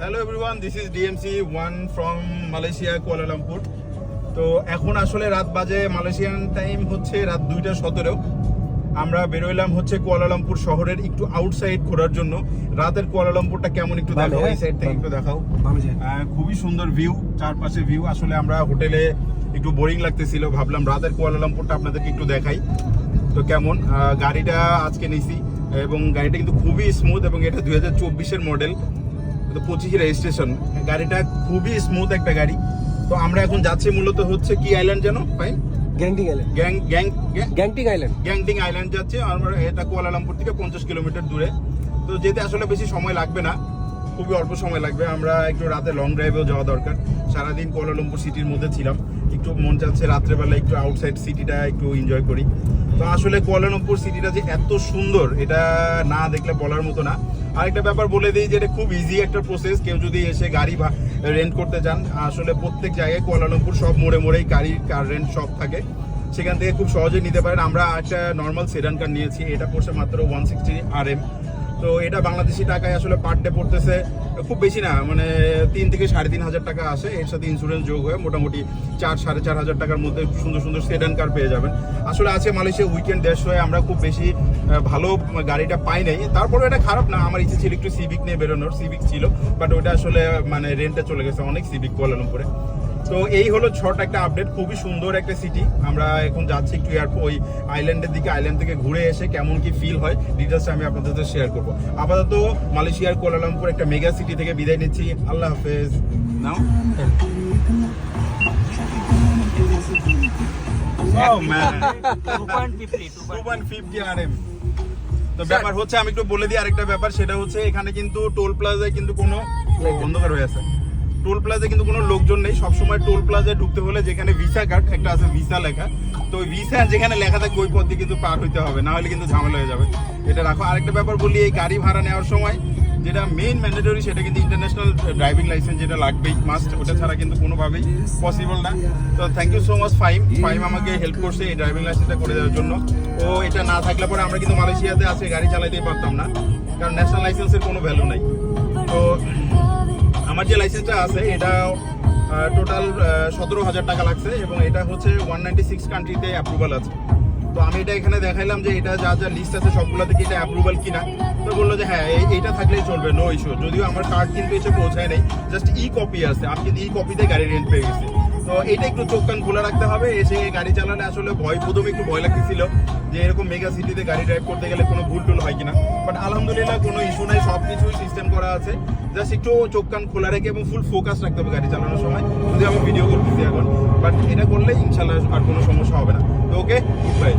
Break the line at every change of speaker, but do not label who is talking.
Hello everyone, this is DMC one from Malaysia Kuala Lumpur. তো এখন আসলে রাত বাজে, মালয়েশিয়ান টাইম হচ্ছে রাত 2:17। আমরা বেরোইলাম হচ্ছে কুয়ালালামপুর শহরের একটু আউটসাইড ঘোরার জন্য। রাতের কুয়ালালামপুরটা কেমন একটু দেখাও, এই সাইড থেকে একটু দেখাও। খুবই সুন্দর ভিউ, চারপাশে ভিউ। আসলে আমরা হোটেলে একটু বোরিং লাগতেছিল, ভাবলাম রাতের কুয়ালালামপুরটা আপনাদেরকে একটু দেখাই। তো কেমন গাড়িটা আজকে নিছি, এবং গাড়িটা কিন্তু খুবই স্মুথ, এবং এটা 2024-এর মডেল, 25 রেজিস্ট্রেশন। গাড়িটা খুবই স্মুথ একটা গাড়ি। তো আমরা এখন যাচ্ছি মূলত হচ্ছে কি আইল্যান্ড যেন ভাই?
Genting island. Genting island.
Genting island যাচ্ছে। আমরা এটা কুয়ালালামপুর থেকে 50 কিলোমিটার দূরে। তো যেতে আসলে বেশি সময় লাগবে না, খুবই অল্প সময় লাগবে। আমরা একটু রাতে লং ড্রাইভেও যাওয়া দরকার। সারাদিন কুয়ালালামপুর সিটির মধ্যে ছিলাম, একটু মন চাচ্ছে রাত্রেবেলা একটু আউটসাইড সিটিটা একটু এনজয় করি। তো আসলে কুয়ালালামপুর সিটিটা যে এত সুন্দর, এটা না দেখলে বলার মতো না। আরেকটা ব্যাপার বলে দিই যে এটা খুব ইজি একটা প্রসেস। কেউ যদি এসে গাড়ি রেন্ট করতে চান, আসলে প্রত্যেক জায়গায় কুয়ালালামপুর সব মোড়ে মোড়েই কার রেন্ট শপ থাকে, সেখান থেকে খুব সহজেই নিতে পারেন। আমরা একটা নর্মাল সেডান কার নিয়েছি, এটা পড়ছে মাত্র 160 RM। তো এটা বাংলাদেশি টাকায় আসলে পার ডে পড়তেছে খুব বেশি না, মানে 3 থেকে 3,500 টাকা আসে। এর সাথে ইন্স্যুরেন্স যোগ হয়ে মোটামুটি 4-4,500 টাকার মধ্যে সুন্দর সুন্দর সেডান কার পেয়ে যাবেন। আসলে আজকে মালয়েশিয়া উইকেন্ড দেশ হয়ে আমরা খুব বেশি ভালো গাড়িটা পাই নাই। তারপরে এটা খারাপ না, আমার ইচ্ছে ছিল একটু সিভিক নিয়ে বেরোনোর। সিভিক ছিল, বাট ওইটা আসলে মানে রেন্টে চলে গেছে অনেক সিভিক কুয়ালালামপুরে। তো এই হলো ছোট একটা আপডেট। খুবই সুন্দর একটা সিটি। আমরা এখন যাচ্ছি একটু ওই আইল্যান্ডের দিকে। আইল্যান্ড থেকে ঘুরে এসে কেমন কি ফিল হয়, ডিটেলসটা আমি আপনাদের সাথে শেয়ার করবো। আপাতত মালয়েশিয়ার কুয়ালালামপুর একটা মেগা সিটি থেকে বিদায় নিচ্ছি। আল্লাহ হাফেজ। নাও তো ব্যাপার হচ্ছে, আমি একটু বলে দিই আরেকটা ব্যাপার, সেটা হচ্ছে এখানে কিন্তু টোল প্লাজায় কিন্তু কোনো অন্ধকার হয়ে আছে। টোল প্লাজায় কিন্তু কোনো লোকজন নেই। সবসময় টোল প্লাজায় ঢুকতে হলে যেখানে ভিসা কার্ড একটা আছে, ভিসা লেখা, তো ওই ভিসা যেখানে লেখা থাকে ওই পথ দিয়ে কিন্তু পার হইতে হবে, না হলে কিন্তু ঝামেলা হয়ে যাবে। এটা রাখো। আরেকটা ব্যাপার বলি, এই গাড়ি ভাড়া নেওয়ার সময় যেটা মেইন ম্যান্ডেটরি, সেটা কিন্তু ইন্টারন্যাশনাল ড্রাইভিং লাইসেন্স, যেটা লাগবেই, মাস্ট। ওটা ছাড়া কিন্তু কোনোভাবেই পসিবল না। তো থ্যাংক ইউ সো মাচ ফাইম আমাকে হেল্প করছে এই ড্রাইভিং লাইসেন্সটা করে দেওয়ার জন্য। ও এটা না থাকলে পরে আমরা কিন্তু মালয়েশিয়াতে আছে গাড়ি চালাতেই পারতাম না, কারণ ন্যাশনাল লাইসেন্সের কোনো ভ্যালু নাই। তো আমার যে লাইসেন্সটা আছে এটা টোটাল 17,000 টাকা লাগছে, এবং এটা হচ্ছে 196 কান্ট্রিতে অ্যাপ্রুভাল আছে। তো আমি এটা এখানে দেখাইলাম যে এটা যা যা লিস্ট আছে সবগুলোতে কি এটা অ্যাপ্রুভাল কিনা। তো বললো যে হ্যাঁ এইটা থাকলেই চলবে, নো ইস্যু। যদিও আমার কার্ড কিন্তু এসে পৌঁছায় নেই, জাস্ট কপি আছে। আমি কিন্তু কপিতে গাড়ি রেন্ট পেয়ে গেছি। তো এইটা একটু চোখ কান খোলা রাখতে হবে। এসে গাড়ি চালালে আসলে প্রথমে একটু ভয় লাগতেছিল যে এরকম মেগা সিটিতে গাড়ি ড্রাইভ করতে গেলে কোনো ভুল টুল হয় কিনা, বাট আলহামদুলিল্লাহ কোনো ইস্যু নাই, সব কিছুই সিস্টেম করা আছে। জাস্ট একটু চোখ কান খোলা রেখে এবং ফুল ফোকাস রাখতে হবে গাড়ি চালানোর সময়। যদি আমি ভিডিও করতেছি এখন, বাট এটা করলে ইনশাল্লাহ আর কোনো সমস্যা হবে না। তো ওকে, গুড বাই।